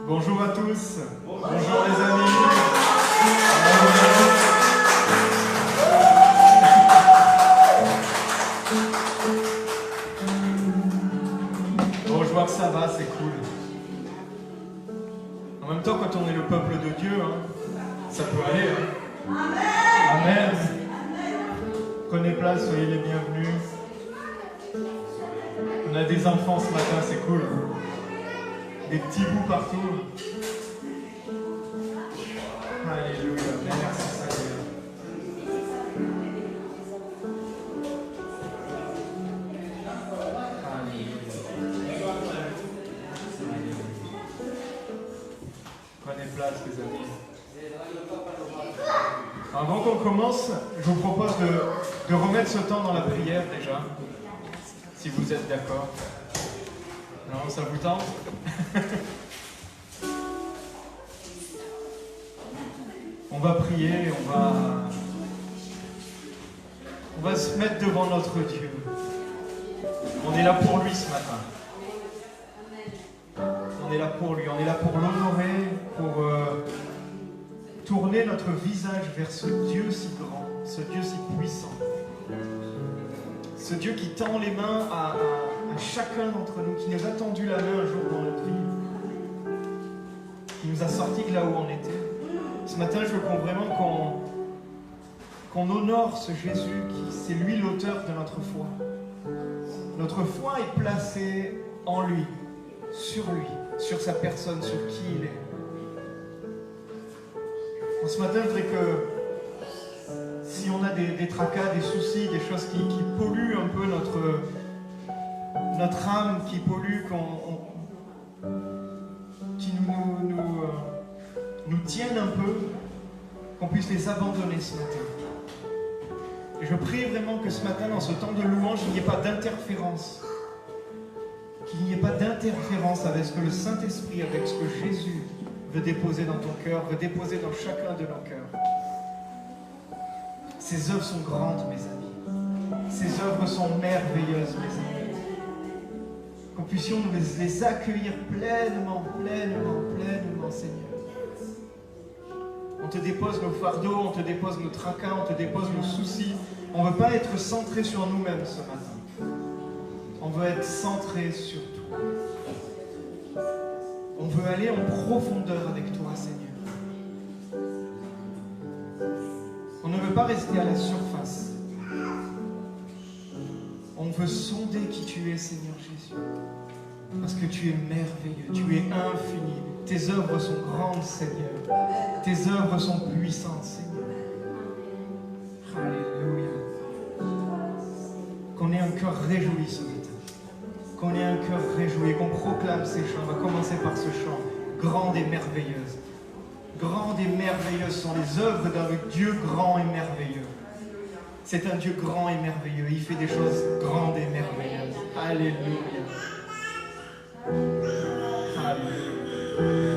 Bonjour à tous. Bonjour les amis. Bon, je vois que ça va, c'est cool. En même temps, quand on est le peuple de Dieu, ça peut aller. Amen. Prenez place, soyez les bienvenus. On a des enfants ce matin, c'est cool. Des petits bouts partout. Alléluia, merci Seigneur. Prenez place les amis. Avant qu'on commence, je vous propose de remettre ce temps dans la prière déjà, si vous êtes d'accord. Non, ça vous tente? On va prier, on va se mettre devant notre Dieu. On est là pour lui ce matin. On est là pour lui, on est là pour l'honorer, pour tourner notre visage vers ce Dieu si grand, ce Dieu si puissant. Ce Dieu qui tend les mains à chacun d'entre nous, qui nous a tendu la main un jour dans notre vie, qui nous a sortis de là où on était. Ce matin, je veux vraiment qu'on honore ce Jésus, c'est lui l'auteur de notre foi. Notre foi est placée en lui, sur sa personne, sur qui il est. Ce matin, je voudrais que si on a des tracas, des soucis, des choses qui polluent un peu notre âme, qui polluent, qui nous tiennent un peu, qu'on puisse les abandonner ce matin. Et je prie vraiment que ce matin, dans ce temps de louange, il n'y ait pas d'interférence. Qu'il n'y ait pas d'interférence avec ce que le Saint-Esprit, avec ce que Jésus veut déposer dans ton cœur, veut déposer dans chacun de nos cœurs. Ces œuvres sont grandes, mes amis. Ces œuvres sont merveilleuses, mes amis. Qu'on puissions nous les accueillir pleinement, Seigneur. On te dépose nos fardeaux, on te dépose nos tracas, on te dépose nos soucis. On ne veut pas être centré sur nous-mêmes ce matin. On veut être centré sur toi. On veut aller en profondeur avec toi, Seigneur. On ne veut pas rester à la surface. On veut sonder qui tu es, Seigneur Jésus. Parce que tu es merveilleux, tu es infini. Tes œuvres sont grandes, Seigneur. Tes œuvres sont puissantes, Seigneur. Alléluia. Qu'on ait un cœur réjoui ce matin. Qu'on ait un cœur réjoui, qu'on proclame ces chants. On va commencer par ce chant. Grande et merveilleuse. Grandes et merveilleuses sont les œuvres d'un Dieu grand et merveilleux. C'est un Dieu grand et merveilleux. Il fait des choses grandes et merveilleuses. Alléluia. Alléluia. Hey!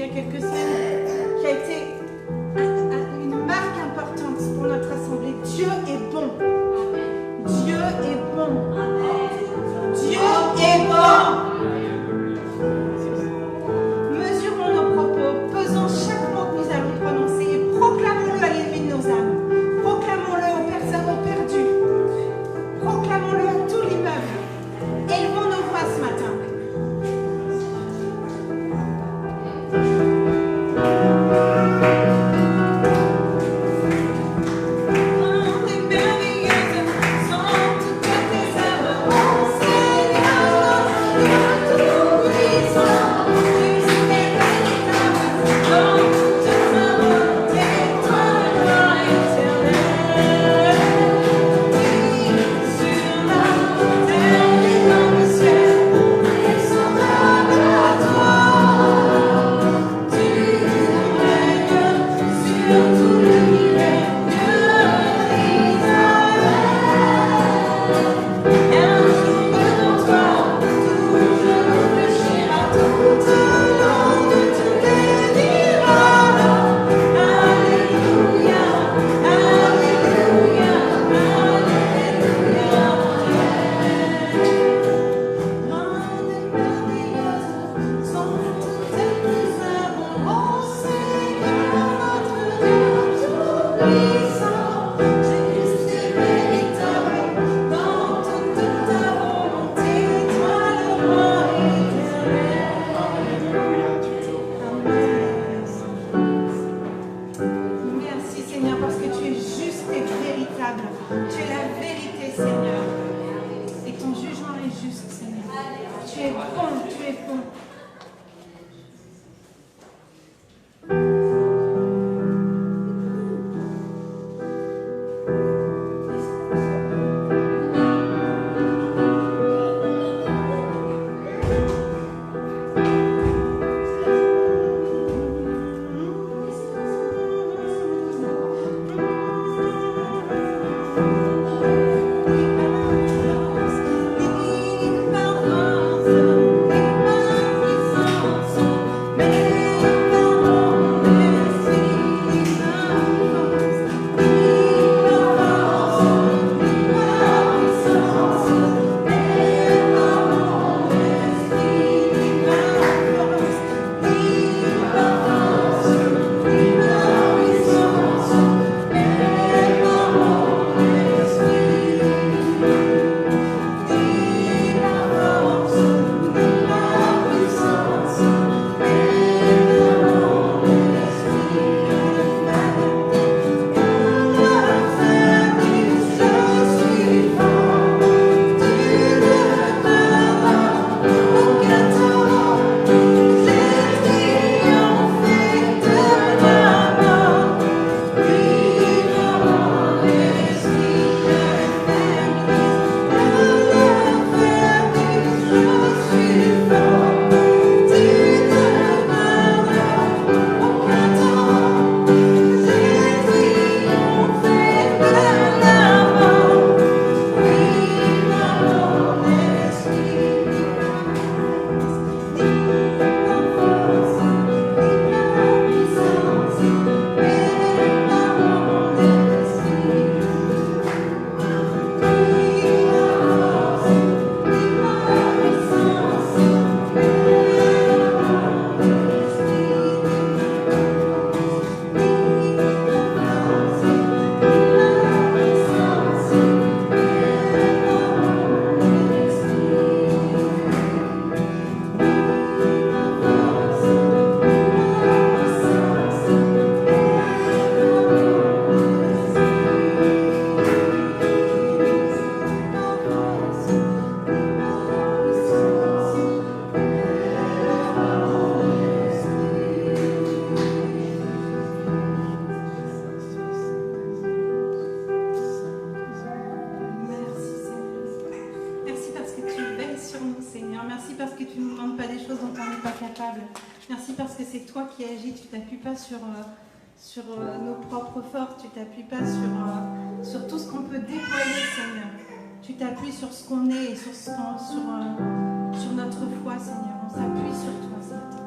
a quelques semaines, qui a été une marque importante pour notre assemblée. Dieu est bon. Dieu est bon. Dieu est bon. Mesurons nos propos, pesons chaque mot que nous allons prononcer et proclamons-le à l'ennemi de nos âmes. Proclamons-le aux personnes perdues. Proclamons-le à tout l'immeuble. Élevons nos voix ce matin. Qui agit, tu t'appuies pas sur nos propres forces, tu t'appuies pas sur tout ce qu'on peut déployer, Seigneur. Tu t'appuies sur ce qu'on est et sur notre foi, Seigneur. On s'appuie sur toi ce matin.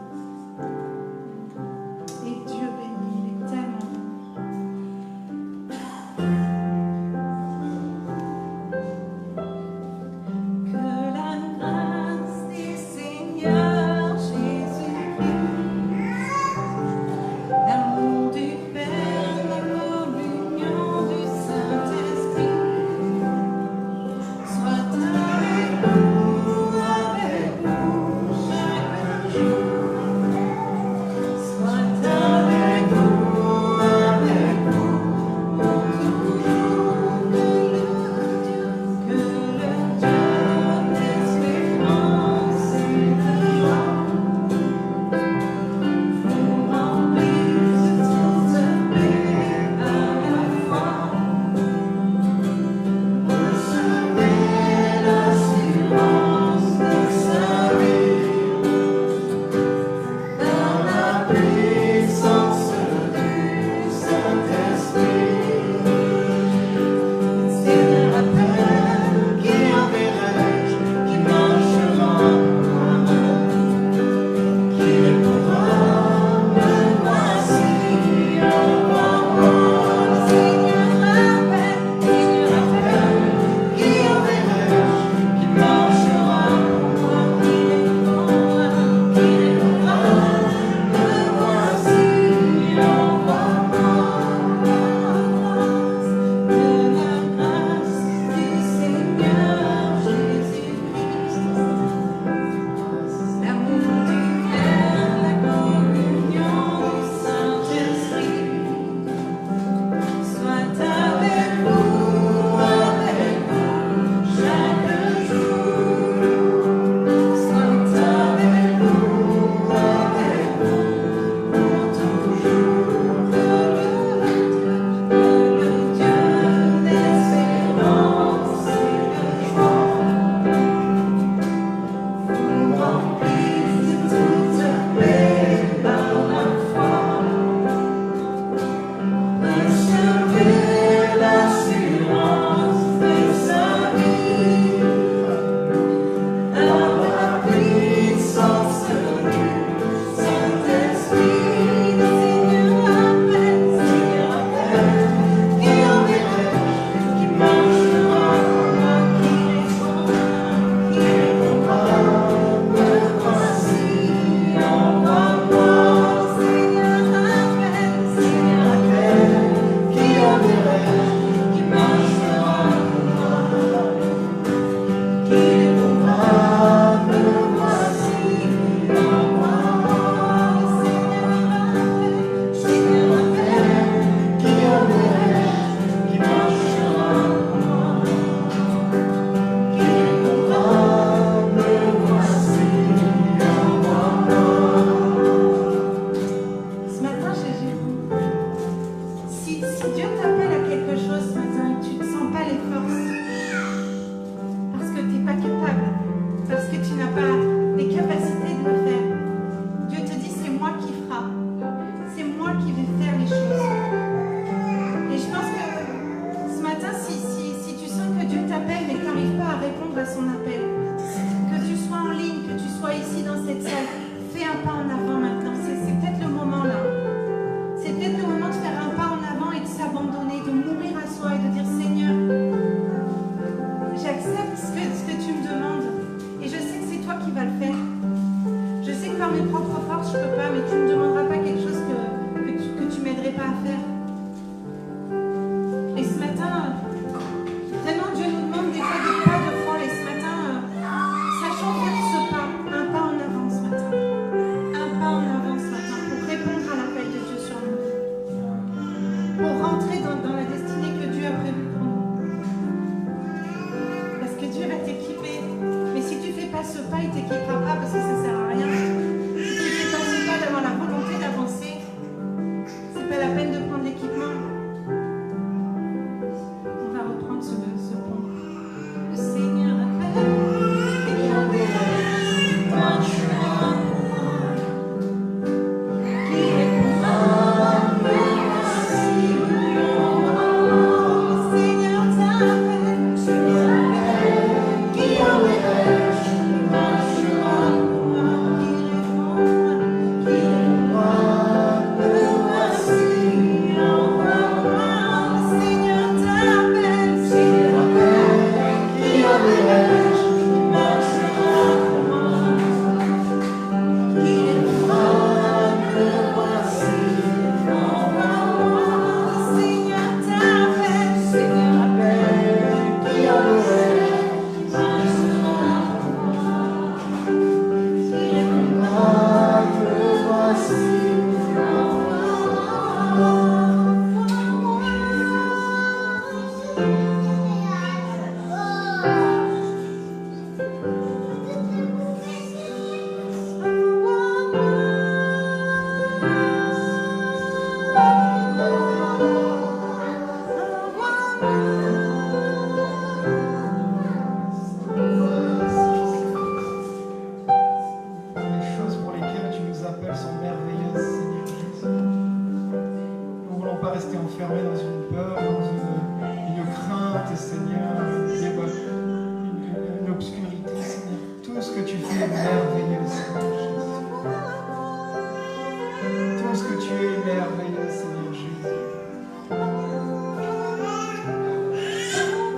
merveilleux, Seigneur Jésus.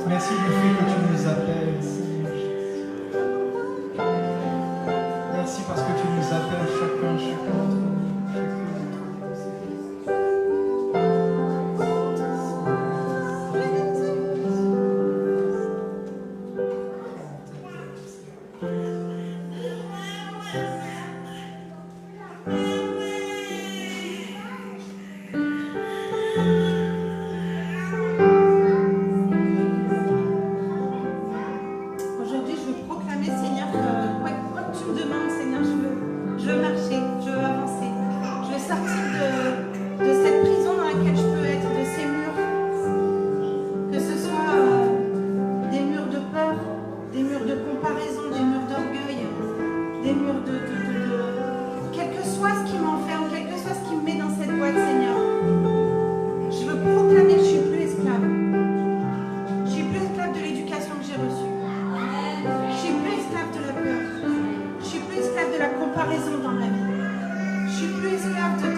Merci du fait que tu nous appelles, Seigneur Jésus. Merci parce que tu nous appelles chacun d'entre nous. Aujourd'hui, je veux proclamer, Seigneur, que comme tu me demandes, Seigneur, je veux marcher, je veux avancer. Je veux sortir de cette prison dans laquelle je peux être, de ces murs. Que ce soit des murs de peur, des murs de comparaison, des murs d'orgueil, des murs de quel que soit ce qui m'enferme, quel que soit ce qui me met dans cette boîte, Seigneur. Je veux proclamer que je suis plus esclave. Je suis plus esclave de l'éducation que j'ai reçue. Je suis plus esclave de la peur. Je suis plus esclave de la comparaison dans ma vie. Je suis plus esclave de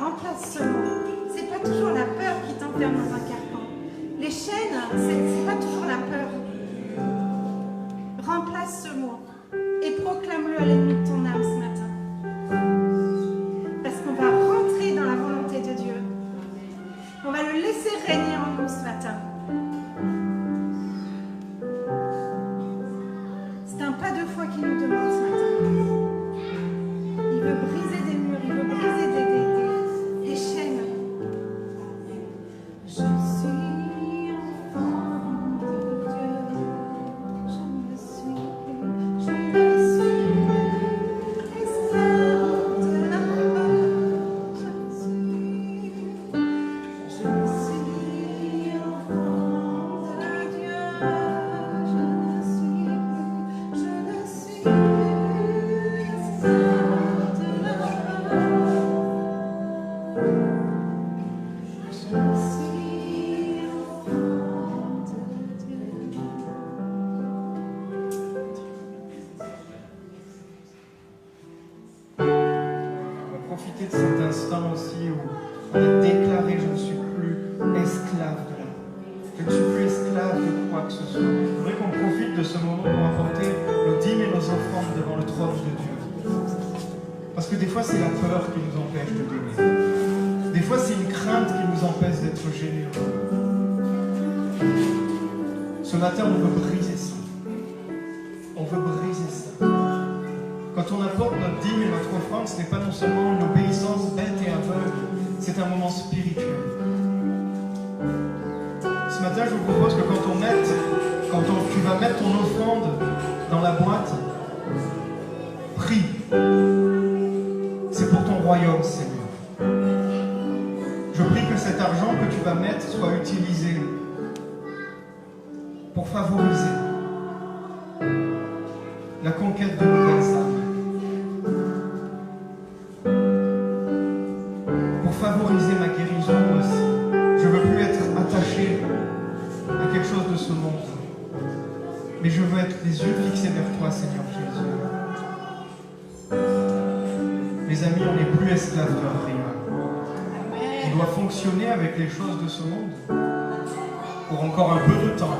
Remplace ce mot. C'est pas toujours la peur qui t'enferme dans un carcan. Les chaînes, c'est pas toujours la peur. Remplace ce mot et proclame-le à l'ennemi de ton âme ce matin. Parce qu'on va rentrer dans la volonté de Dieu. On va le laisser régner en nous ce matin. C'est un pas de foi qu'il nous demande ce matin. Il veut briser des murs, il veut briser des chaînes. Je suis enfant de Dieu. Je ne suis plus esclave de la peur. Je suis enfant de Dieu. Je ne suis plus esclave de la peur. On va profiter de cet instant aussi où on a déclaré je ne suis plus esclave de la Je ne suis plus esclave de quoi que ce soit. Je voudrais qu'on profite de ce moment pour apporter nos dîmes et nos offrandes devant le trône de Dieu. Parce que des fois c'est la peur qui nous empêche de donner. Des fois c'est une crainte qui nous empêche d'être généreux. Ce matin on veut briser ça. On veut briser ça. Quand on apporte notre dîme et notre offrande, ce n'est pas non seulement une obéissance bête et aveugle, c'est un moment spirituel. Ce matin, je vous propose que tu vas mettre ton offrande dans la boîte, prie. C'est pour ton royaume, Seigneur. Je prie que cet argent que tu vas mettre soit utilisé pour favoriser la conquête de nouvelles âmes. Pour favoriser ma guérison aussi. Je ne veux plus être attaché à quelque chose de ce monde. Mais je veux être les yeux fixés vers toi, Seigneur Jésus. Mes amis, on n'est plus esclaves de rien. On doit fonctionner avec les choses de ce monde pour encore un peu de temps.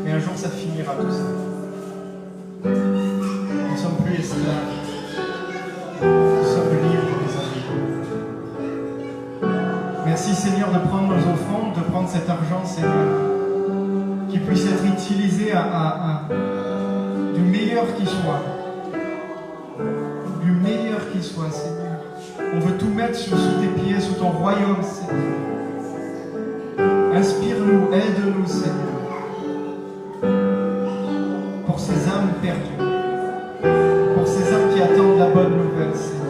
Et un jour, ça finira tout ça. Nous ne sommes plus esclaves. Nous sommes libres, mes amis. Merci, Seigneur, de prendre nos offrandes, de prendre cet argent, Seigneur, qui puisse être utilisé du meilleur qui soit. Du meilleur qui soit, Seigneur. On veut tout mettre sous tes pieds, sous ton royaume, Seigneur. Inspire-nous, aide-nous, Seigneur, pour ces âmes perdues, pour ces âmes qui attendent la bonne nouvelle, Seigneur.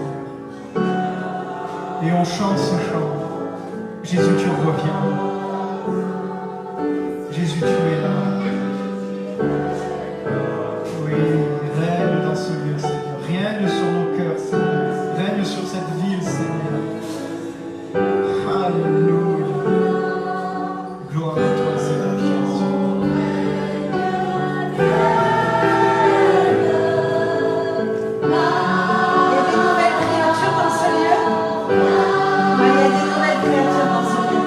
Et on chante ce chant. Jésus, tu reviens. Jésus, tu es là. Oui, règne dans ce lieu, Seigneur. Règne sur nos cœurs, Seigneur. Règne sur cette ville, Seigneur. Alléluia. Gloire à toi, Seigneur Jésus. Il y a des nouvelles créatures dans ce lieu. Il y a des nouvelles créatures dans ce lieu.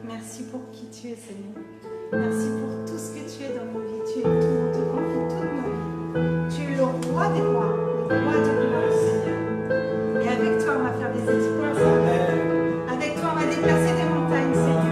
Merci pour qui tu es, Seigneur. Merci pour tout ce que tu es dans nos vies. Tu es tout, on te confie toutes nos vies. Tu es le roi des rois, le roi du roi, Seigneur. Et avec toi, on va faire des exploits, Seigneur. Avec toi, on va déplacer des montagnes, Seigneur.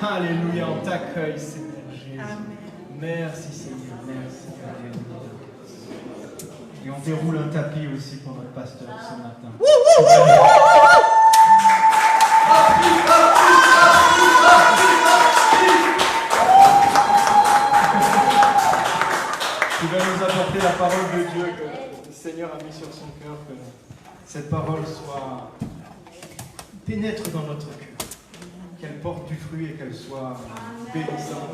Alléluia, on t'accueille, Seigneur Jésus. Merci, Seigneur, merci. Alléluia. Et on déroule un tapis aussi pour notre pasteur ce matin. Tu vas nous apporter la parole de Dieu que le Seigneur a mis sur son cœur, que cette parole soit pénètre dans notre cœur. Qu'elle porte du fruit et qu'elle soit bénissante.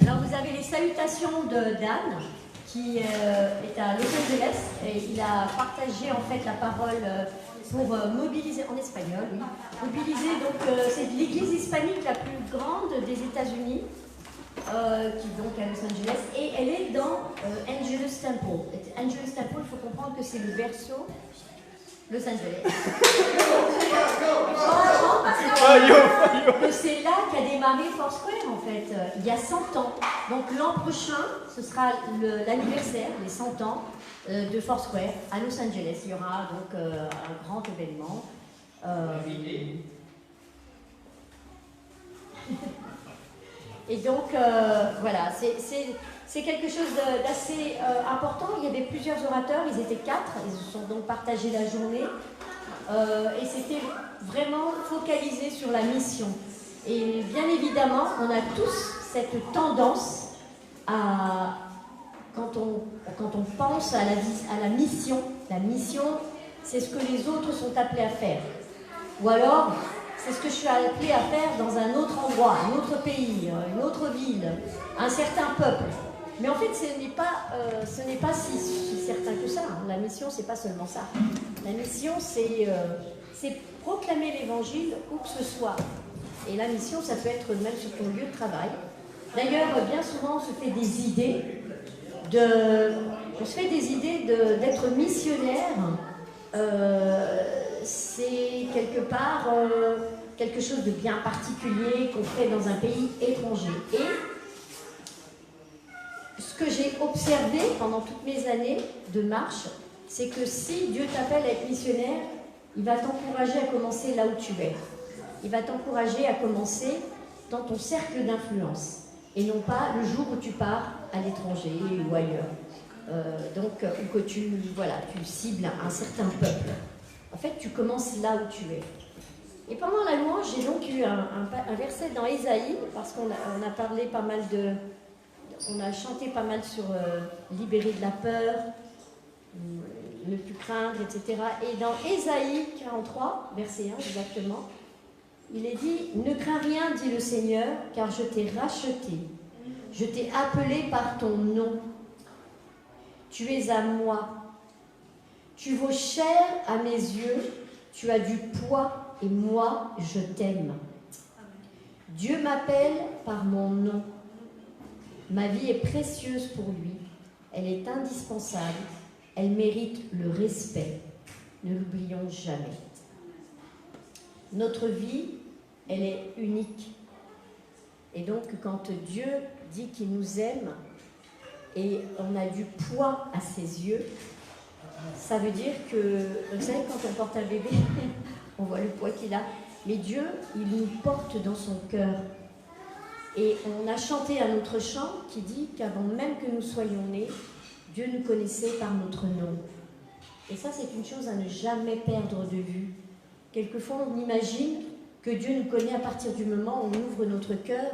Alors vous avez les salutations de Dan. qui est à Los Angeles et il a partagé en fait la parole pour mobiliser, en espagnol, oui, mobiliser donc c'est l'église hispanique la plus grande des États-Unis, qui est donc à Los Angeles, et elle est dans Angelus Temple. Et Angelus Temple, il faut comprendre que c'est le berceau Los Angeles. Que c'est là qu'a démarré Foursquare en fait, il y a 100 ans. Donc l'an prochain, ce sera l'anniversaire, les 100 ans de Foursquare à Los Angeles. Il y aura donc un grand événement. Et donc voilà, c'est quelque chose d'assez important. Il y avait plusieurs orateurs, ils étaient 4, ils se sont donc partagés la journée. Et c'était vraiment focalisé sur la mission. Et bien évidemment, on a tous cette tendance à, quand on pense à la mission, c'est ce que les autres sont appelés à faire. Ou alors, c'est ce que je suis appelée à faire dans un autre endroit, un autre pays, une autre ville, un certain peuple. Mais en fait, ce n'est pas si certain que ça. La mission, c'est pas seulement ça. La mission, c'est proclamer l'évangile où que ce soit. Et la mission, ça peut être même sur ton lieu de travail. D'ailleurs, bien souvent, on se fait des idées d'être missionnaire. C'est quelque part quelque chose de bien particulier qu'on fait dans un pays étranger. Et ce que j'ai observé pendant toutes mes années de marche, c'est que si Dieu t'appelle à être missionnaire, il va t'encourager à commencer là où tu es. Il va t'encourager à commencer dans ton cercle d'influence et non pas le jour où tu pars à l'étranger ou ailleurs. Ou que tu cibles un certain peuple. En fait, tu commences là où tu es. Et pendant la louange, j'ai donc eu un verset dans Ésaïe, parce qu'on a parlé pas mal on a chanté pas mal sur libérer de la peur, ne plus craindre, etc. Et dans Ésaïe 43, verset 1 exactement, il est dit « Ne crains rien, dit le Seigneur, car je t'ai racheté. Je t'ai appelé par ton nom. Tu es à moi. Tu vaux cher à mes yeux. Tu as du poids et moi, je t'aime. Dieu m'appelle par mon nom. Ma vie est précieuse pour lui. Elle est indispensable. Elle mérite le respect. Ne l'oublions jamais. Notre vie, elle est unique. Et donc, quand Dieu dit qu'il nous aime et on a du poids à ses yeux, ça veut dire que, vous savez, quand on porte un bébé, on voit le poids qu'il a. Mais Dieu, il nous porte dans son cœur. Et on a chanté un autre chant qui dit qu'avant même que nous soyons nés, Dieu nous connaissait par notre nom. Et ça, c'est une chose à ne jamais perdre de vue. Quelquefois, on imagine que Dieu nous connaît à partir du moment où on ouvre notre cœur,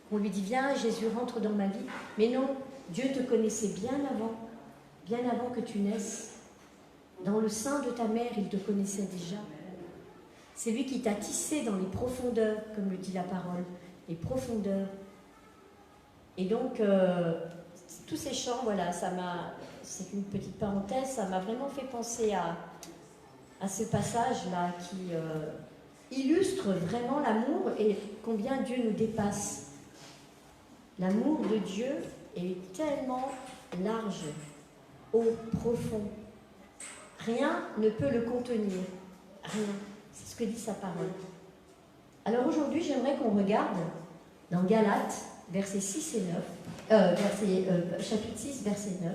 qu'on lui dit « Viens, Jésus, rentre dans ma vie ». Mais non, Dieu te connaissait bien avant que tu naisses. Dans le sein de ta mère, il te connaissait déjà. C'est lui qui t'a tissé dans les profondeurs, comme le dit la parole, les profondeurs. Et donc, tous ces chants, voilà, c'est une petite parenthèse, ça m'a vraiment fait penser à ce passage-là qui illustre vraiment l'amour et combien Dieu nous dépasse. L'amour de Dieu est tellement large, haut, profond. Rien ne peut le contenir. Rien. C'est ce que dit sa parole. Alors aujourd'hui, j'aimerais qu'on regarde dans Galates, versets 6 et 9, chapitre 6, verset 9,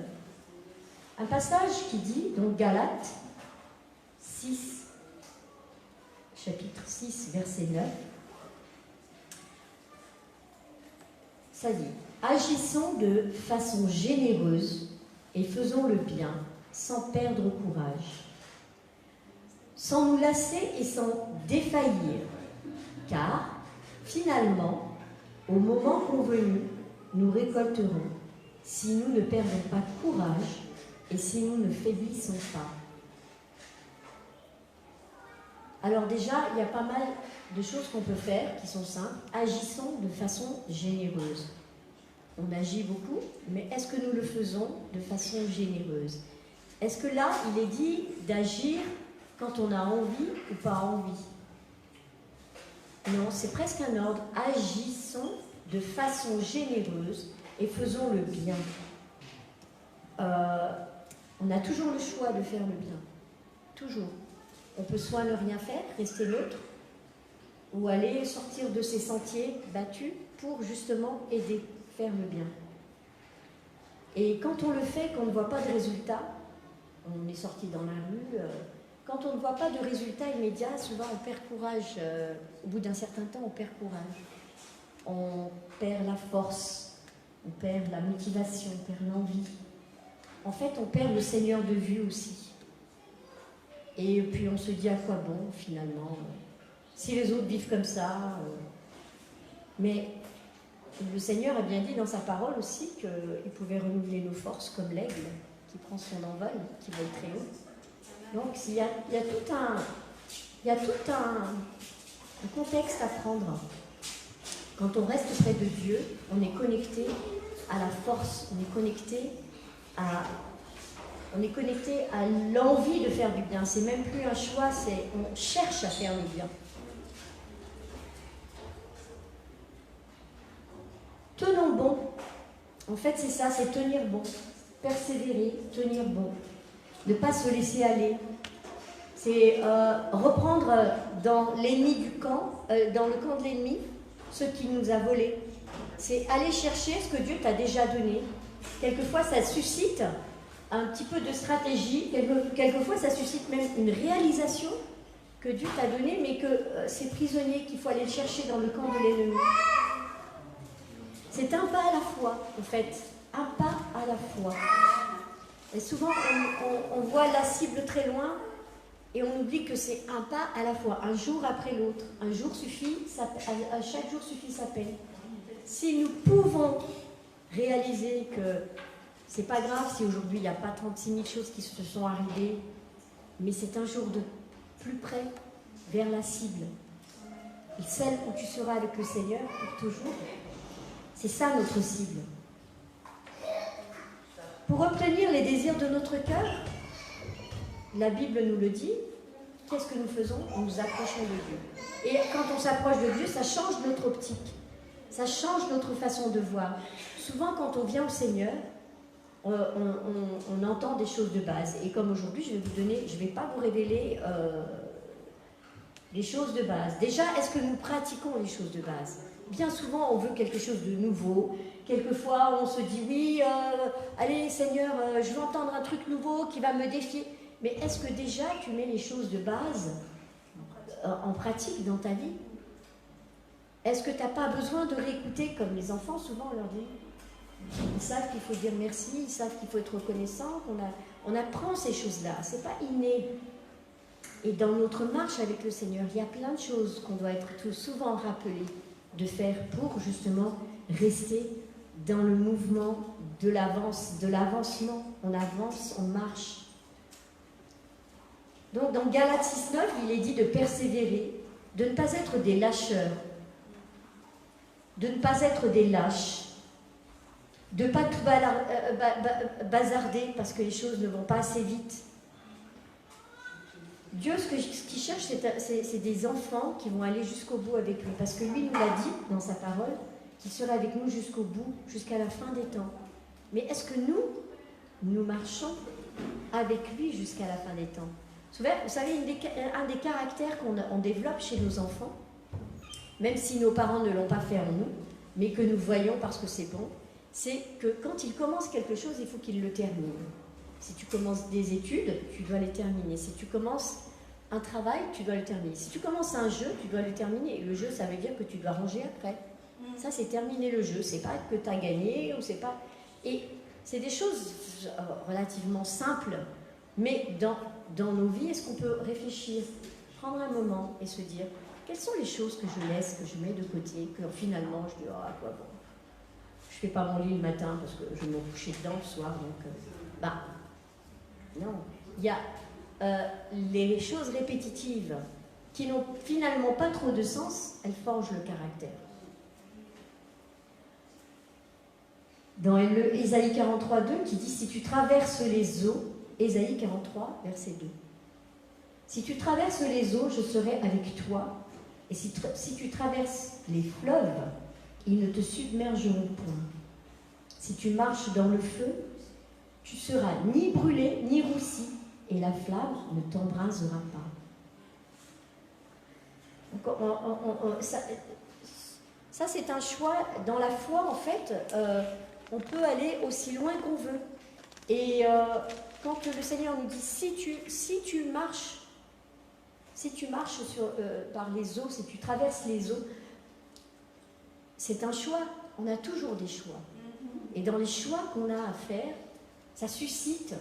un passage qui dit, donc Galates 6, chapitre 6, verset 9, ça dit « Agissons de façon généreuse et faisons le bien, sans perdre courage, sans nous lasser et sans défaillir, car, finalement, au moment convenu, nous récolterons, si nous ne perdons pas courage et si nous ne faiblissons pas. » Alors déjà, il y a pas mal de choses qu'on peut faire qui sont simples. Agissons de façon généreuse. on agit beaucoup, mais est-ce que nous le faisons de façon généreuse? Est-ce que là, il est dit d'agir quand on a envie ou pas envie? Non, c'est presque un ordre. Agissons de façon généreuse et faisons le bien. On a toujours le choix de faire le bien. Toujours. On peut soit ne rien faire, rester neutre, ou aller sortir de ces sentiers battus pour justement aider, faire le bien. Et quand on le fait, qu'on ne voit pas de résultat, on est sorti dans la rue, quand on ne voit pas de résultat immédiat, souvent on perd courage. Au bout d'un certain temps, on perd courage. On perd la force, on perd la motivation, on perd l'envie. En fait, on perd le Seigneur de vue aussi. Et puis on se dit à quoi bon finalement, si les autres vivent comme ça. Mais le Seigneur a bien dit dans sa parole aussi qu'il pouvait renouveler nos forces comme l'aigle qui prend son envol, qui vole très haut. Donc il y a tout un contexte à prendre. Quand on reste près de Dieu, on est connecté à la force, on est connecté à l'envie de faire du bien. C'est même plus un choix, on cherche à faire le bien. Tenons bon. En fait, c'est ça, c'est tenir bon. Persévérer, tenir bon. Ne pas se laisser aller. C'est reprendre dans l'ennemi du camp, dans le camp de l'ennemi, ce qui nous a volé. C'est aller chercher ce que Dieu t'a déjà donné. Quelquefois, ça suscite un petit peu de stratégie. Quelquefois, ça suscite même une réalisation que Dieu t'a donnée, mais que c'est prisonnier qu'il faut aller le chercher dans le camp de l'ennemi. C'est un pas à la fois, en fait. Un pas à la fois. Et souvent, on voit la cible très loin et on oublie que c'est un pas à la fois, un jour après l'autre. Un jour suffit, à chaque jour suffit sa peine. Si nous pouvons réaliser que c'est pas grave si aujourd'hui il n'y a pas 36 000 choses qui se sont arrivées, mais c'est un jour de plus près vers la cible. Et celle où tu seras avec le Seigneur pour toujours, c'est ça notre cible. Pour obtenir les désirs de notre cœur, la Bible nous le dit, qu'est-ce que nous faisons? Nous nous approchons de Dieu. Et quand on s'approche de Dieu, ça change notre optique. Ça change notre façon de voir. Souvent, quand on vient au Seigneur, on entend des choses de base. Et comme aujourd'hui, je ne vais pas vous révéler les choses de base. Déjà, est-ce que nous pratiquons les choses de base? Bien souvent, on veut quelque chose de nouveau. Quelquefois, on se dit, oui, allez Seigneur, je veux entendre un truc nouveau qui va me défier. Mais est-ce que déjà, tu mets les choses de base en pratique dans ta vie? Est-ce que tu n'as pas besoin de réécouter, comme les enfants, souvent on leur dit? Ils savent qu'il faut dire merci, ils savent qu'il faut être reconnaissant, on apprend ces choses-là, c'est pas inné. Et dans notre marche avec le Seigneur, il y a plein de choses qu'on doit être tout souvent rappelés de faire pour justement rester dans le mouvement de l'avancement. On avance, on marche. Donc dans Galates 6,9, il est dit de persévérer, de ne pas être des lâcheurs, de ne pas être des lâches, de ne pas tout bazarder parce que les choses ne vont pas assez vite. Dieu, ce qu'il cherche, c'est des enfants qui vont aller jusqu'au bout avec lui. Parce que lui nous l'a dit dans sa parole, qu'il serait avec nous jusqu'au bout, jusqu'à la fin des temps. Mais est-ce que nous marchons avec lui jusqu'à la fin des temps? Vous savez, un des caractères qu'on développe chez nos enfants, même si nos parents ne l'ont pas fait en nous, mais que nous voyons parce que c'est bon, c'est que quand ils commencent quelque chose, il faut qu'ils le terminent. Si tu commences des études, tu dois les terminer. Si tu commences un travail, tu dois le terminer. Si tu commences un jeu, tu dois le terminer. Et le jeu, ça veut dire que tu dois ranger après. Ça, c'est terminer le jeu. C'est pas que tu as gagné ou c'est pas... Et c'est des choses relativement simples. Mais dans nos vies, est-ce qu'on peut réfléchir, prendre un moment et se dire quelles sont les choses que je laisse, que je mets de côté, que finalement je dis à quoi bon. Je fais pas mon lit le matin parce que je vais me coucher dedans le soir. Donc, non. Il y a les choses répétitives qui n'ont finalement pas trop de sens, elles forgent le caractère. Dans Ésaïe 43, 2, qui dit « Si tu traverses les eaux », Ésaïe 43, verset 2. « Si tu traverses les eaux, je serai avec toi, et si tu traverses les fleuves, ils ne te submergeront point. Si tu marches dans le feu, tu seras ni brûlé, ni roussi, et la flamme ne t'embrasera pas. » Donc, ça c'est un choix. Dans la foi, en fait, on peut aller aussi loin qu'on veut. Et quand le Seigneur nous dit, si tu marches par les eaux, si tu traverses les eaux, c'est un choix. On a toujours des choix. Et dans les choix qu'on a à faire, ça suscite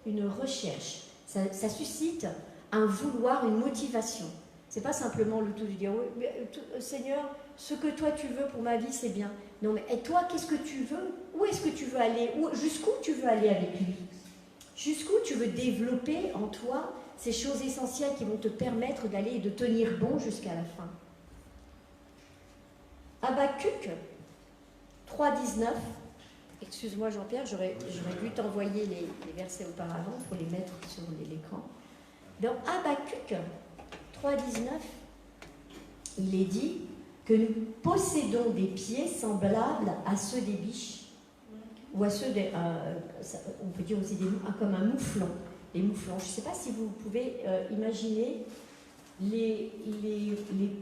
une recherche, ça suscite un vouloir, une motivation. C'est pas simplement le tout de dire oui, Seigneur, ce que toi tu veux pour ma vie, c'est bien. Non, mais et toi, qu'est-ce que tu veux? Où est-ce que tu veux aller? Jusqu'où tu veux aller avec lui? Jusqu'où tu veux développer en toi ces choses essentielles qui vont te permettre d'aller et de tenir bon jusqu'à la fin? Habakkuk 3,19. Excuse-moi Jean-Pierre, j'aurais dû t'envoyer les versets auparavant pour les mettre sur l'écran. Dans Habakkuk 3,19, il est dit que nous possédons des pieds semblables à ceux des biches, ou à ceux des, on peut dire aussi comme un mouflon. Les mouflons, je ne sais pas si vous pouvez imaginer les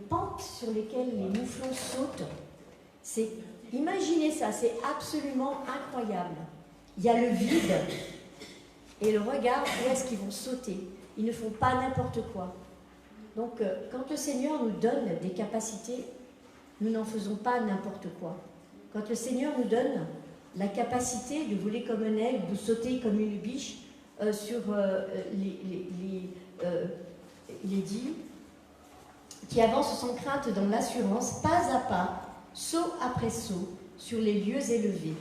pentes sur lesquelles les mouflons sautent. Imaginez ça, c'est absolument incroyable. Il y a le vide et le regard, où est-ce qu'ils vont sauter? Ils ne font pas n'importe quoi. Donc, quand le Seigneur nous donne des capacités, nous n'en faisons pas n'importe quoi. Quand le Seigneur nous donne la capacité de voler comme un aigle, de sauter comme une biche, sur il est dit, qui avance sans crainte dans l'assurance, pas à pas, saut après saut, sur les lieux élevés.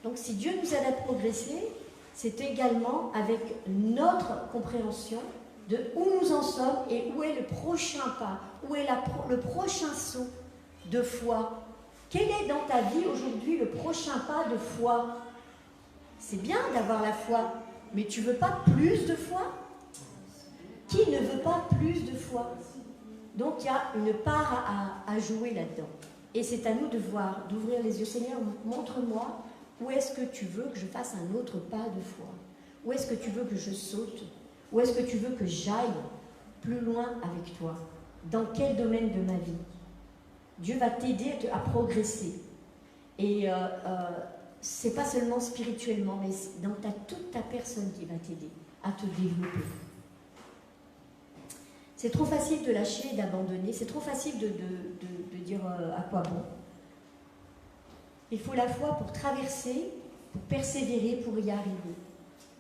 Donc si Dieu nous aide à progresser, c'est également avec notre compréhension de où nous en sommes et où est le prochain pas, où est le prochain saut de foi. Quel est dans ta vie aujourd'hui le prochain pas de foi? C'est bien d'avoir la foi, mais tu ne veux pas plus de foi? Qui ne veut pas plus de foi? Donc il y a une part à jouer là-dedans. Et c'est à nous de voir, d'ouvrir les yeux. Seigneur, montre-moi où est-ce que tu veux que je fasse un autre pas de foi? Où est-ce que tu veux que je saute? Où est-ce que tu veux que j'aille plus loin avec toi? Dans quel domaine de ma vie? Dieu va t'aider à progresser. Et c'est pas seulement spirituellement, mais dans toute ta personne qui va t'aider à te développer. C'est trop facile de lâcher et d'abandonner. C'est trop facile de dire à quoi bon. Il faut la foi pour traverser, pour persévérer, pour y arriver.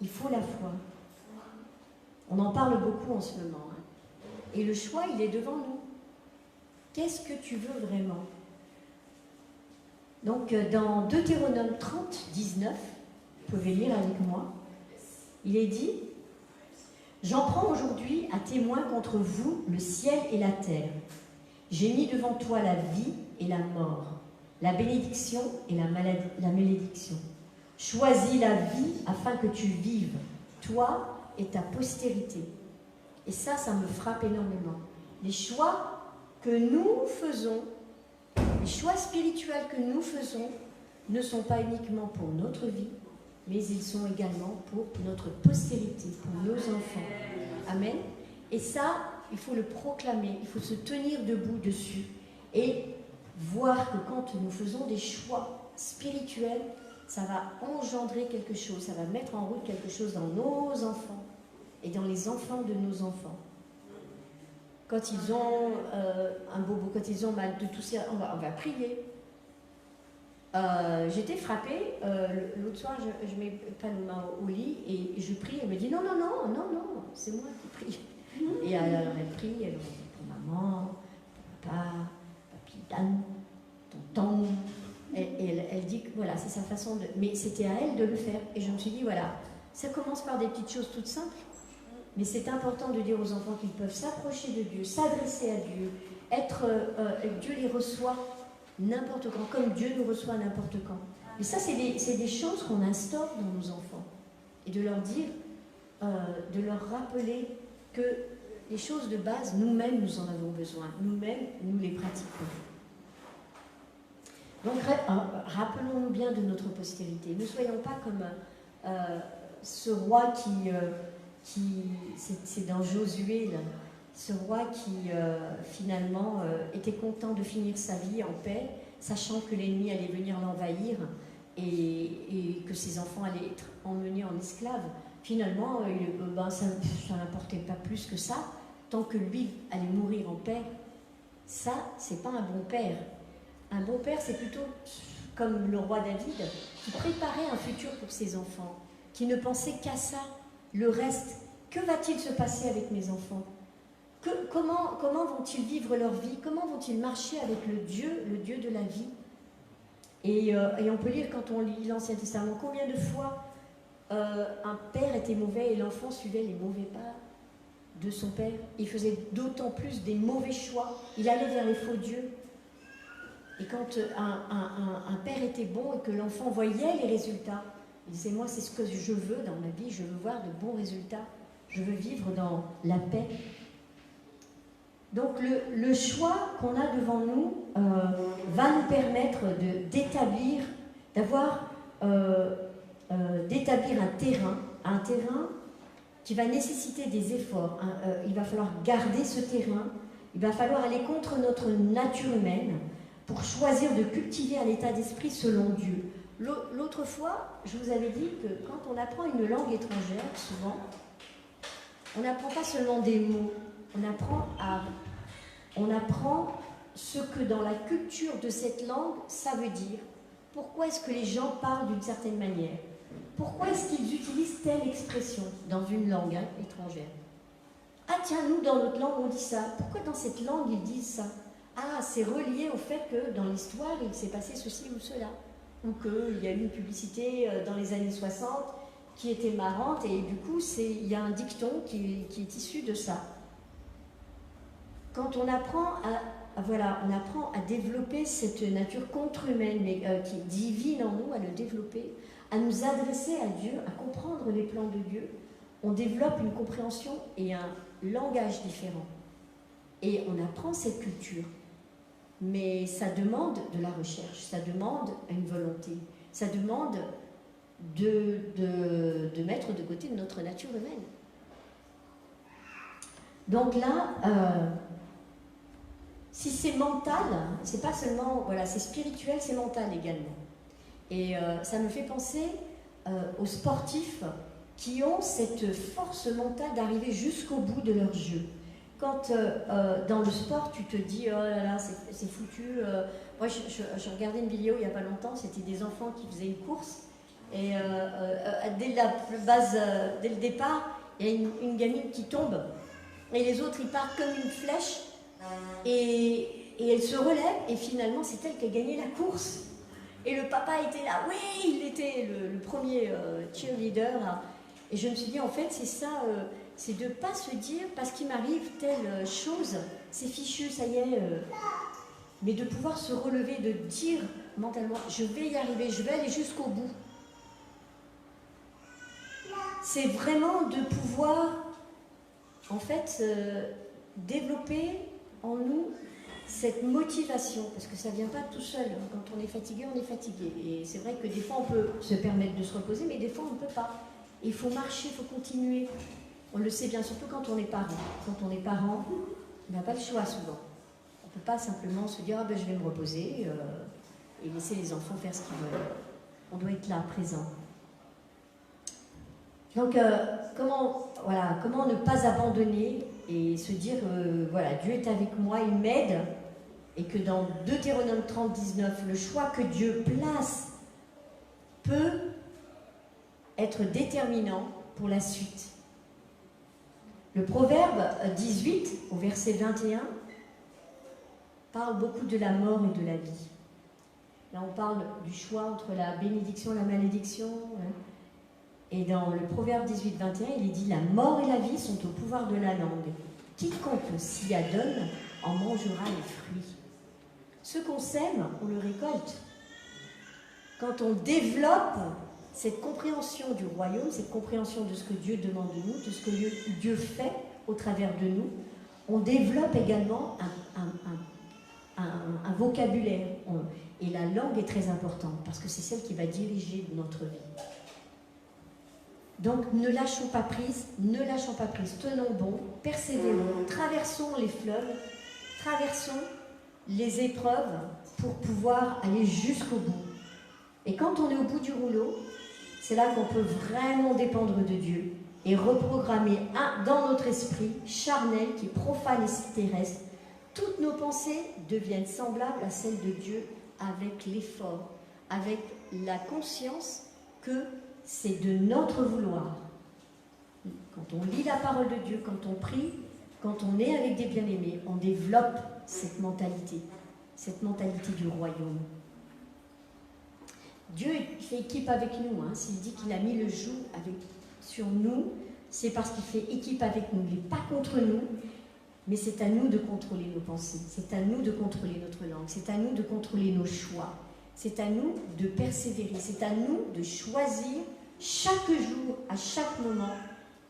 Il faut la foi. On en parle beaucoup en ce moment. Et le choix, il est devant nous. Qu'est-ce que tu veux vraiment? Donc, dans Deutéronome 30, 19, vous pouvez lire avec moi, il est dit: j'en prends aujourd'hui à témoin contre vous le ciel et la terre. J'ai mis devant toi la vie et la mort, la bénédiction et la malédiction. Choisis la vie afin que tu vives, toi et ta postérité. Et ça me frappe énormément. Les choix que nous faisons, les choix spirituels que nous faisons, ne sont pas uniquement pour notre vie, mais ils sont également pour notre postérité, pour nos enfants. Amen. Et ça, il faut le proclamer, il faut se tenir debout dessus et voir que quand nous faisons des choix spirituels, ça va engendrer quelque chose, ça va mettre en route quelque chose dans nos enfants et dans les enfants de nos enfants. Quand ils ont un bobo, quand ils ont mal de tousser, on va prier. J'étais frappée, l'autre soir, je mets Paloma au lit et je prie, elle me dit non, c'est moi qui prie. Et alors elle prie, elle dit pour maman, pour papa, papy Dan, tonton. Et elle dit que voilà, c'est sa façon de... Mais c'était à elle de le faire. Et je me suis dit, voilà, ça commence par des petites choses toutes simples, mais c'est important de dire aux enfants qu'ils peuvent s'approcher de Dieu, s'adresser à Dieu, Dieu les reçoit n'importe quand, comme Dieu nous reçoit n'importe quand. Mais ça, c'est des choses qu'on instaure dans nos enfants. Et de leur dire, de leur rappeler que les choses de base, nous-mêmes, nous en avons besoin. Nous-mêmes, nous les pratiquons. Donc, rappelons-nous bien de notre postérité. Ne soyons pas comme ce roi c'est dans Josué, là, ce roi qui finalement était content de finir sa vie en paix, sachant que l'ennemi allait venir l'envahir et que ses enfants allaient être emmenés en esclaves. Finalement, ça n'importait pas plus que ça, tant que lui allait mourir en paix. Ça, c'est pas un bon père. Un bon père, c'est plutôt comme le roi David, qui préparait un futur pour ses enfants, qui ne pensait qu'à ça. Le reste, que va-t-il se passer avec mes enfants? Comment vont-ils vivre leur vie? Comment vont-ils marcher avec le Dieu de la vie? Et on peut lire, quand on lit l'Ancien Testament, combien de fois un père était mauvais et l'enfant suivait les mauvais pas de son père. Il faisait d'autant plus des mauvais choix. Il allait vers les faux dieux. Et quand un père était bon et que l'enfant voyait les résultats, il disait, moi c'est ce que je veux dans ma vie, je veux voir de bons résultats, je veux vivre dans la paix. Donc le choix qu'on a devant nous va nous permettre d'établir un terrain qui va nécessiter des efforts. Il va falloir garder ce terrain, il va falloir aller contre notre nature humaine pour choisir de cultiver un état d'esprit selon Dieu. L'autre fois, je vous avais dit que quand on apprend une langue étrangère, souvent, on n'apprend pas seulement des mots, on apprend ce que dans la culture de cette langue, ça veut dire. Pourquoi est-ce que les gens parlent d'une certaine manière? Pourquoi est-ce qu'ils utilisent telle expression dans une langue étrangère? Ah tiens, nous, dans notre langue, on dit ça. Pourquoi dans cette langue, ils disent ça? Ah, c'est relié au fait que dans l'histoire, il s'est passé ceci ou cela. Ou qu'il y a eu une publicité dans les années 60 qui était marrante et du coup, il y a un dicton qui est issu de ça. Quand on apprend à développer cette nature contre-humaine, mais qui est divine en nous, à le développer, à nous adresser à Dieu, à comprendre les plans de Dieu, on développe une compréhension et un langage différent. Et on apprend cette culture. Mais ça demande de la recherche, ça demande une volonté, ça demande de mettre de côté notre nature humaine. Donc là, si c'est mental, c'est pas seulement, voilà, c'est spirituel, c'est mental également. Et ça me fait penser aux sportifs qui ont cette force mentale d'arriver jusqu'au bout de leur jeu. Quand dans le sport, tu te dis, oh là là, c'est foutu. Moi, je regardais une vidéo il n'y a pas longtemps, c'était des enfants qui faisaient une course. Et dès le départ, il y a une gamine qui tombe. Et les autres, ils partent comme une flèche. Et elle se relève. Et finalement, c'est elle qui a gagné la course. Et le papa était là. Oui, il était le premier cheerleader. Là. Et je me suis dit, en fait, c'est ça... c'est de ne pas se dire, parce qu'il m'arrive telle chose, c'est fichu, ça y est, mais de pouvoir se relever, de dire mentalement, je vais y arriver, je vais aller jusqu'au bout. C'est vraiment de pouvoir, en fait, développer en nous cette motivation, parce que ça ne vient pas tout seul. Quand on est fatigué, on est fatigué. Et c'est vrai que des fois, on peut se permettre de se reposer, mais des fois, on ne peut pas. Il faut marcher, il faut continuer. On le sait bien, surtout quand on est parent. Quand on est parent, on n'a pas le choix souvent. On ne peut pas simplement se dire « Ah ben je vais me reposer et laisser les enfants faire ce qu'ils veulent ». On doit être là, présent. Donc, comment ne pas abandonner et se dire voilà, Dieu est avec moi, il m'aide, et que dans Deutéronome 30, 19, le choix que Dieu place peut être déterminant pour la suite. Le proverbe 18, au verset 21, parle beaucoup de la mort et de la vie. Là, on parle du choix entre la bénédiction et la malédiction. Hein. Et dans le proverbe 18, 21, il est dit « La mort et la vie sont au pouvoir de la langue. Quiconque s'y adonne en mangera les fruits. » Ce qu'on sème, on le récolte. quand on développe cette compréhension du royaume, cette compréhension de ce que Dieu demande de nous, de ce que Dieu fait au travers de nous, on développe également un vocabulaire. Et la langue est très importante parce que c'est celle qui va diriger notre vie. Donc ne lâchons pas prise, tenons bon, persévérons, traversons les fleuves, traversons les épreuves pour pouvoir aller jusqu'au bout. Et quand on est au bout du rouleau, c'est là qu'on peut vraiment dépendre de Dieu et reprogrammer dans notre esprit charnel qui est profane et terrestre. Toutes nos pensées deviennent semblables à celles de Dieu avec l'effort, avec la conscience que c'est de notre vouloir. Quand on lit la parole de Dieu, quand on prie, quand on est avec des bien-aimés, on développe cette mentalité du royaume. Dieu fait équipe avec nous. S'il dit qu'il a mis le joug sur nous, c'est parce qu'il fait équipe avec nous. Il n'est pas contre nous, mais c'est à nous de contrôler nos pensées. C'est à nous de contrôler notre langue. C'est à nous de contrôler nos choix. C'est à nous de persévérer. C'est à nous de choisir chaque jour, à chaque moment,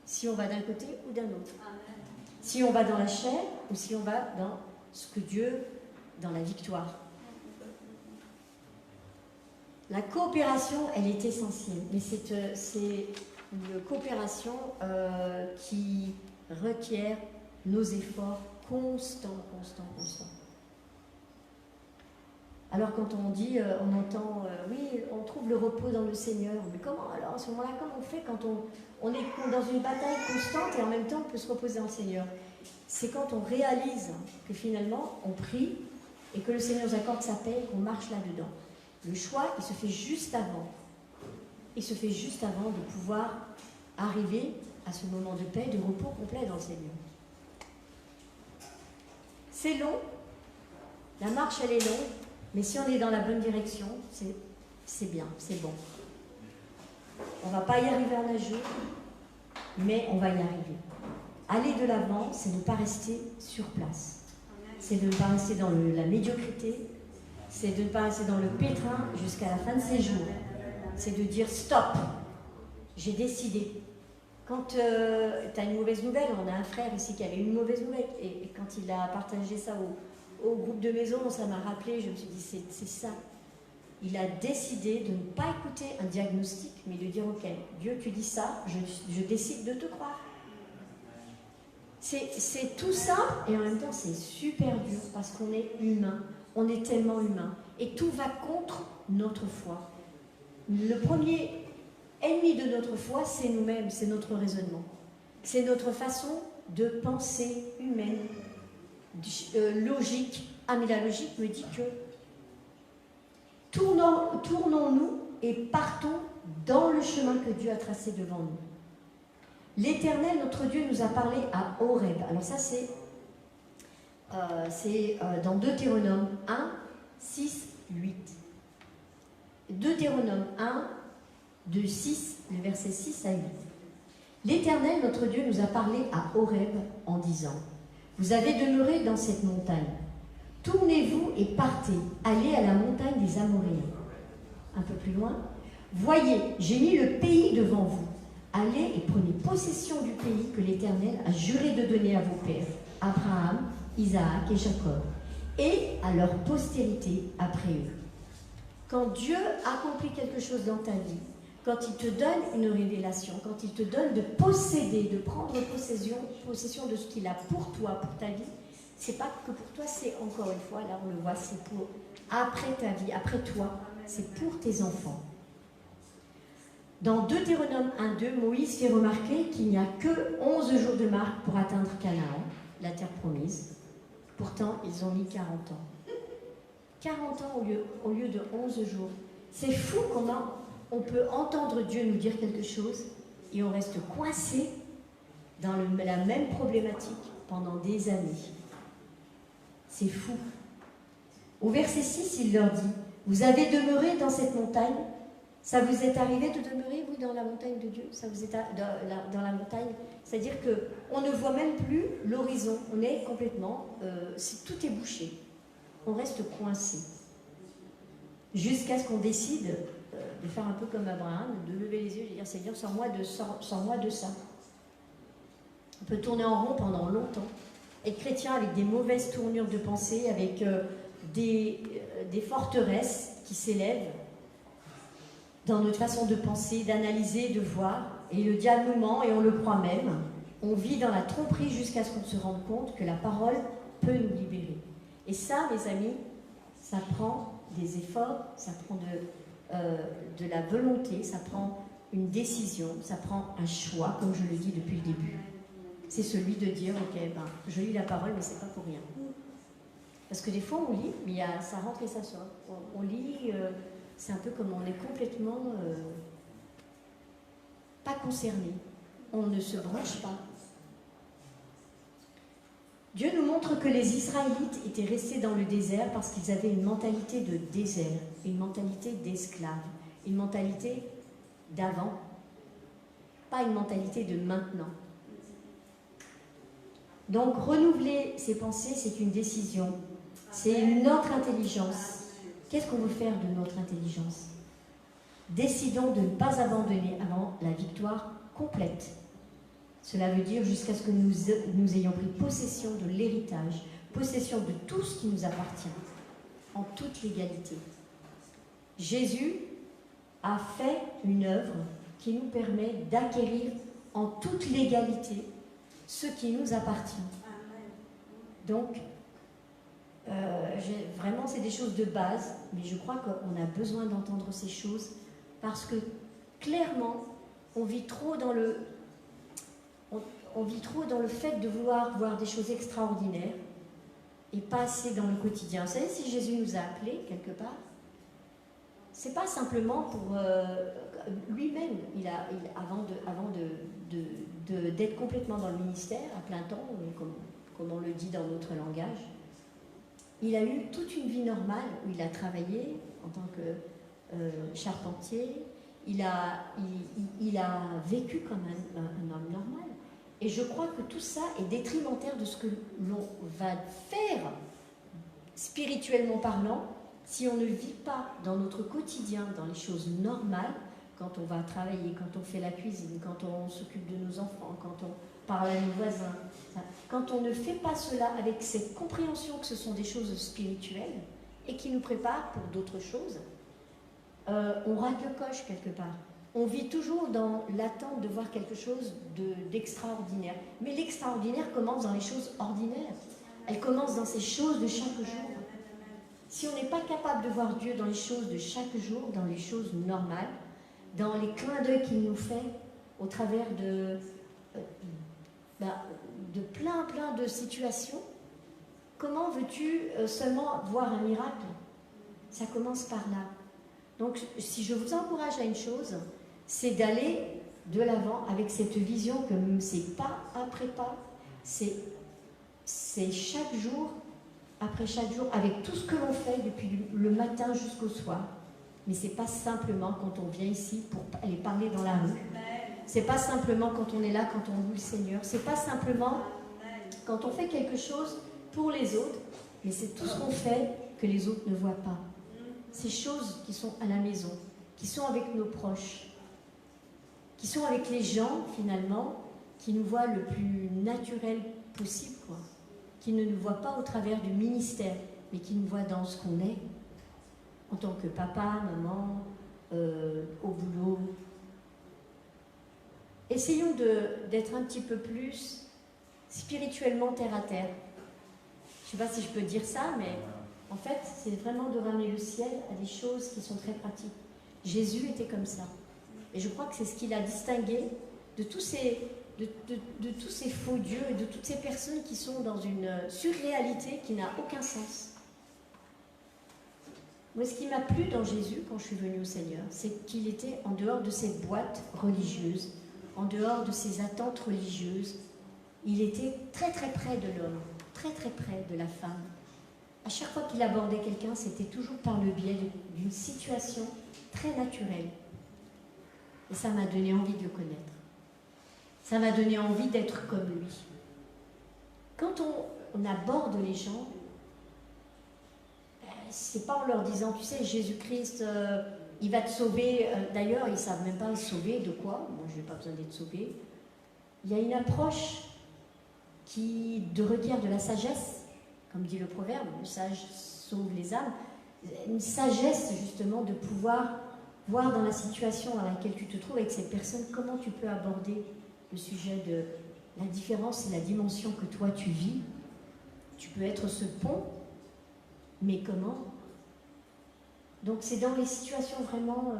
si on va d'un côté ou d'un autre. Si on va dans la chair ou si on va dans ce que Dieu, dans la victoire. La coopération, elle est essentielle, mais c'est une coopération qui requiert nos efforts constants. Alors quand on dit, on entend, oui, on trouve le repos dans le Seigneur, mais comment alors à ce moment-là, comment on fait quand on est dans une bataille constante et en même temps on peut se reposer en Seigneur? C'est quand on réalise que finalement on prie et que le Seigneur nous accorde sa paix et qu'on marche là-dedans. Le choix, il se fait juste avant. Il se fait juste avant de pouvoir arriver à ce moment de paix, de repos complet dans le Seigneur. C'est long, la marche elle est longue, mais si on est dans la bonne direction, c'est bien, c'est bon. On ne va pas y arriver en un jour, mais on va y arriver. Aller de l'avant, c'est ne pas rester sur place. C'est de ne pas rester dans la médiocrité, c'est de ne pas rester dans le pétrin jusqu'à la fin de ses jours. C'est de dire stop, j'ai décidé. Quand tu as une mauvaise nouvelle, on a un frère ici qui avait une mauvaise nouvelle, et quand il a partagé ça au groupe de maison, ça m'a rappelé, je me suis dit c'est ça. Il a décidé de ne pas écouter un diagnostic, mais de dire ok, Dieu tu dis ça, je décide de te croire. C'est tout ça, et en même temps c'est super dur, parce qu'on est humain. On est tellement humain. Et tout va contre notre foi. Le premier ennemi de notre foi, c'est nous-mêmes, c'est notre raisonnement. C'est notre façon de penser humaine, logique. Ah, mais la logique me dit que tournons-nous et partons dans le chemin que Dieu a tracé devant nous. L'Éternel, notre Dieu, nous a parlé à Horeb. Alors ça, c'est dans Deutéronome 1, 6, 8. Deutéronome 1, de 6, le verset 6 à 8. L'Éternel, notre Dieu, nous a parlé à Horeb en disant « Vous avez demeuré dans cette montagne. Tournez-vous et partez, allez à la montagne des Amoréens. » Un peu plus loin. « Voyez, j'ai mis le pays devant vous. Allez et prenez possession du pays que l'Éternel a juré de donner à vos pères, Abraham, Isaac et Jacob, et à leur postérité après eux. » Quand Dieu accomplit quelque chose dans ta vie, quand il te donne une révélation, quand il te donne de posséder, de prendre possession de ce qu'il a pour toi, pour ta vie, c'est pas que pour toi, c'est encore une fois, là on le voit, c'est pour après ta vie, après toi, c'est pour tes enfants. Dans Deutéronome 1.2, Moïse fait remarquer qu'il n'y a que 11 jours de marche pour atteindre Canaan, la terre promise. Pourtant, ils ont mis 40 ans. 40 ans au lieu de 11 jours. C'est fou comment on peut entendre Dieu nous dire quelque chose et on reste coincé dans la même problématique pendant des années. C'est fou. Au verset 6, il leur dit « Vous avez demeuré dans cette montagne. Ça vous est arrivé de demeurer, vous, dans la montagne de Dieu? Ça vous est dans la montagne? C'est-à-dire qu'on ne voit même plus l'horizon. On est complètement... tout est bouché. On reste coincé. Jusqu'à ce qu'on décide de faire un peu comme Abraham, de lever les yeux et de dire Seigneur, sors-moi de ça. On peut tourner en rond pendant longtemps, être chrétien avec des mauvaises tournures de pensée, avec des forteresses qui s'élèvent dans notre façon de penser, d'analyser, de voir, et le diable nous ment et on le croit même. On vit dans la tromperie jusqu'à ce qu'on se rende compte que la parole peut nous libérer. Et ça, mes amis, ça prend des efforts, ça prend de la volonté, ça prend une décision, ça prend un choix, comme je le dis depuis le début. C'est celui de dire, ok, je lis la parole, mais c'est pas pour rien. Parce que des fois, on lit, mais ça rentre et ça sort. On lit, c'est un peu comme on est complètement pas concerné. On ne se branche pas. Dieu nous montre que les Israélites étaient restés dans le désert parce qu'ils avaient une mentalité de désert, une mentalité d'esclave, une mentalité d'avant, pas une mentalité de maintenant. Donc renouveler ses pensées, c'est une décision, c'est notre intelligence. Qu'est-ce qu'on veut faire de notre intelligence? Décidons de ne pas abandonner avant la victoire complète. Cela veut dire jusqu'à ce que nous ayons pris possession de l'héritage, possession de tout ce qui nous appartient, en toute légalité. Jésus a fait une œuvre qui nous permet d'acquérir en toute légalité ce qui nous appartient. Donc, vraiment, c'est des choses de base, mais je crois qu'on a besoin d'entendre ces choses parce que, clairement, on vit trop dans le fait de vouloir voir des choses extraordinaires et pas assez dans le quotidien. Vous savez, si Jésus nous a appelés quelque part, c'est pas simplement pour lui-même. Avant d'être complètement dans le ministère à plein temps, comme on le dit dans notre langage, il a eu toute une vie normale où il a travaillé en tant que charpentier. Il a vécu comme un homme normal. Et je crois que tout ça est détrimentaire de ce que l'on va faire, spirituellement parlant, si on ne vit pas dans notre quotidien, dans les choses normales, quand on va travailler, quand on fait la cuisine, quand on s'occupe de nos enfants, quand on parle à nos voisins. Quand on ne fait pas cela avec cette compréhension que ce sont des choses spirituelles et qui nous préparent pour d'autres choses, on rate le coche quelque part. On vit toujours dans l'attente de voir quelque chose d'extraordinaire. Mais l'extraordinaire commence dans les choses ordinaires. Elle commence dans ces choses de chaque jour. Si on n'est pas capable de voir Dieu dans les choses de chaque jour, dans les choses normales, dans les clins d'œil qu'il nous fait au travers de plein de situations, comment veux-tu seulement voir un miracle? Ça commence par là. Donc, si je vous encourage à une chose, c'est d'aller de l'avant avec cette vision que c'est pas après pas, c'est chaque jour après chaque jour, avec tout ce que l'on fait depuis le matin jusqu'au soir. Mais c'est pas simplement quand on vient ici pour aller parler dans la rue. C'est pas simplement quand on est là, quand on loue le Seigneur. C'est pas simplement quand on fait quelque chose pour les autres, mais c'est tout ce qu'on fait que les autres ne voient pas. Ces choses qui sont à la maison, qui sont avec nos proches, qui sont avec les gens, finalement, qui nous voient le plus naturel possible, quoi. Qui ne nous voient pas au travers du ministère, mais qui nous voient dans ce qu'on est, en tant que papa, maman, au boulot. Essayons d'être un petit peu plus spirituellement terre à terre. Je ne sais pas si je peux dire ça, mais en fait, c'est vraiment de ramener le ciel à des choses qui sont très pratiques. Jésus était comme ça. Et je crois que c'est ce qu'il a distingué de tous ces faux dieux et de toutes ces personnes qui sont dans une surréalité qui n'a aucun sens. Moi, ce qui m'a plu dans Jésus quand je suis venue au Seigneur, c'est qu'il était en dehors de cette boîte religieuse, en dehors de ces attentes religieuses. Il était très très près de l'homme, très très près de la femme. À chaque fois qu'il abordait quelqu'un, c'était toujours par le biais d'une situation très naturelle. Et ça m'a donné envie de le connaître. Ça m'a donné envie d'être comme lui. Quand on aborde les gens, c'est pas en leur disant, tu sais, Jésus-Christ, il va te sauver. D'ailleurs, ils ne savent même pas sauver de quoi. Moi, je n'ai pas besoin d'être sauvé. Il y a une approche qui requiert de la sagesse, comme dit le proverbe, le sage sauve les âmes. Une sagesse, justement, de pouvoir voir dans la situation dans laquelle tu te trouves avec cette personne, comment tu peux aborder le sujet de la différence et la dimension que toi tu vis. Tu peux être ce pont, mais comment? Donc c'est dans les situations vraiment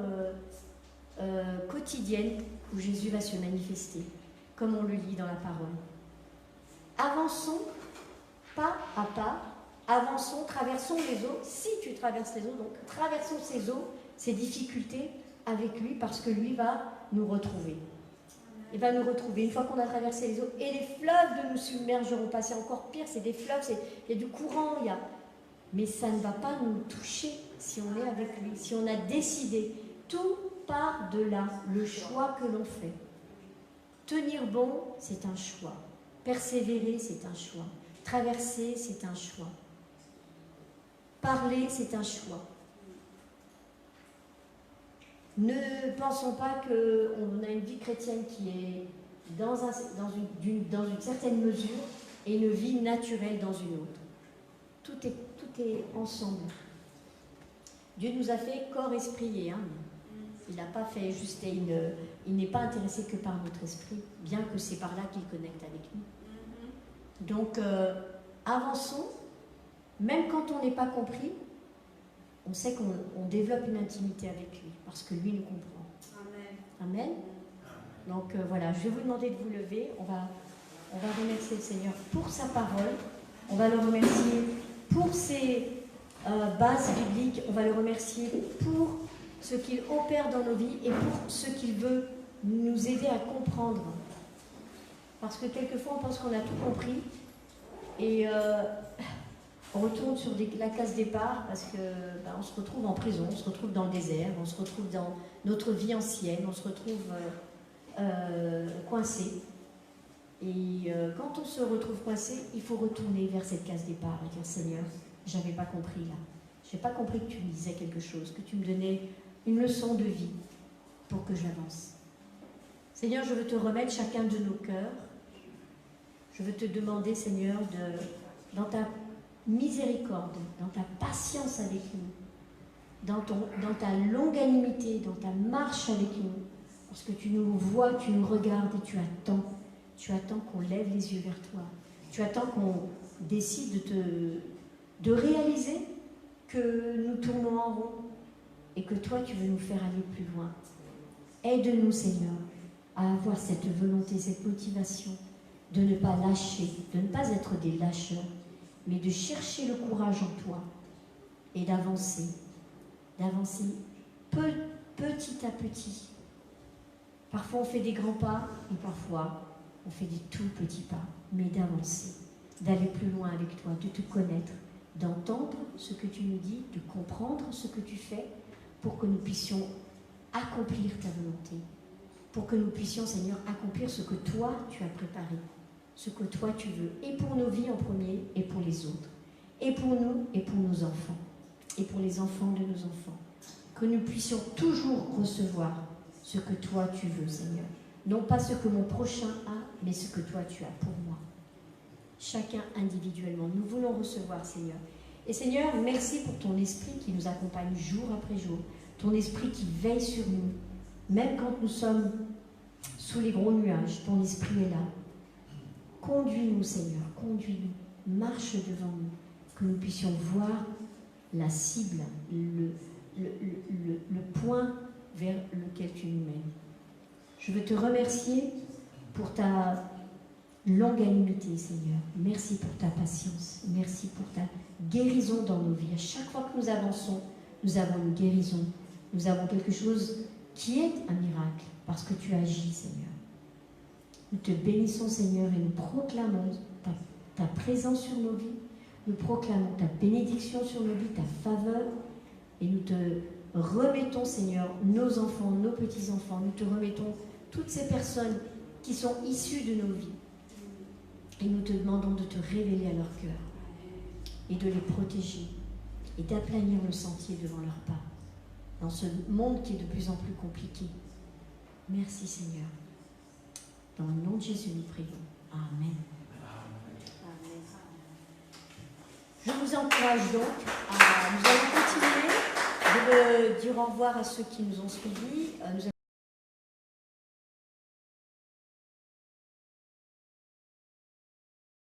quotidiennes où Jésus va se manifester, comme on le lit dans la parole. Avançons pas à pas, avançons, traversons les eaux, si tu traverses les eaux, donc traversons ces eaux, ces difficultés avec lui, parce que lui va nous retrouver. Il va nous retrouver une fois qu'on a traversé les eaux, et les fleuves ne nous submergeront pas. C'est encore pire, c'est des fleuves, il y a du courant, mais ça ne va pas nous toucher si on est avec lui, si on a décidé. Tout part de là, le choix que l'on fait. Tenir bon, c'est un choix. Persévérer, c'est un choix. Traverser, c'est un choix. Parler, c'est un choix. Ne pensons pas qu'on a une vie chrétienne qui est dans une certaine mesure et une vie naturelle dans une autre. Tout est ensemble. Dieu nous a fait corps, esprit et âme. Il n'a pas fait juste il n'est pas intéressé que par notre esprit, bien que c'est par là qu'il connecte avec nous. Donc, avançons, même quand on n'est pas compris, on sait qu'on développe une intimité avec lui, parce que lui nous comprend. Amen. Amen. Donc voilà, je vais vous demander de vous lever. On va remercier le Seigneur pour sa parole. On va le remercier pour ses bases bibliques. On va le remercier pour ce qu'il opère dans nos vies et pour ce qu'il veut nous aider à comprendre. Parce que quelquefois, on pense qu'on a tout compris et on retourne sur la case départ parce que on se retrouve en prison, on se retrouve dans le désert, on se retrouve dans notre vie ancienne, on se retrouve coincé. Et quand on se retrouve coincé, il faut retourner vers cette case départ et dire Seigneur, j'avais pas compris là. J'ai pas compris que tu me disais quelque chose, que tu me donnais une leçon de vie pour que j'avance. Seigneur, je veux te remettre chacun de nos cœurs. Je veux te demander, Seigneur, dans ta miséricorde, dans ta patience avec nous, dans ta longanimité, dans ta marche avec nous, parce que tu nous vois, tu nous regardes et tu attends qu'on lève les yeux vers toi, tu attends qu'on décide de réaliser que nous tournons en rond et que toi tu veux nous faire aller plus loin. Aide-nous, Seigneur, à avoir cette volonté, cette motivation de ne pas lâcher, de ne pas être des lâcheurs, mais de chercher le courage en toi et d'avancer petit à petit. Parfois on fait des grands pas et parfois on fait des tout petits pas, mais d'avancer, d'aller plus loin avec toi, de te connaître, d'entendre ce que tu nous dis, de comprendre ce que tu fais pour que nous puissions accomplir ta volonté, pour que nous puissions, Seigneur, accomplir ce que toi tu as préparé, ce que toi tu veux, et pour nos vies en premier, et pour les autres, et pour nous, et pour nos enfants, et pour les enfants de nos enfants, que nous puissions toujours recevoir ce que toi tu veux, Seigneur. Non pas ce que mon prochain a, mais ce que toi tu as pour moi. Chacun individuellement, nous voulons recevoir, Seigneur. Et Seigneur, merci pour ton esprit qui nous accompagne jour après jour, ton esprit qui veille sur nous, même quand nous sommes sous les gros nuages, ton esprit est là. Conduis-nous, Seigneur, conduis-nous, marche devant nous, que nous puissions voir la cible, le point vers lequel tu nous mènes. Je veux te remercier pour ta longanimité, Seigneur. Merci pour ta patience. Merci pour ta guérison dans nos vies. À chaque fois que nous avançons, nous avons une guérison. Nous avons quelque chose qui est un miracle, parce que tu agis, Seigneur. Nous te bénissons, Seigneur, et nous proclamons ta présence sur nos vies. Nous proclamons ta bénédiction sur nos vies, ta faveur. Et nous te remettons, Seigneur, nos enfants, nos petits-enfants. Nous te remettons toutes ces personnes qui sont issues de nos vies. Et nous te demandons de te révéler à leur cœur et de les protéger et d'aplanir le sentier devant leurs pas. dans ce monde qui est de plus en plus compliqué. Merci Seigneur. Dans le nom de Jésus, nous prions. Amen. Amen. Je vous encourage donc à... Nous allons continuer. Je veux dire au revoir à ceux qui nous ont suivis.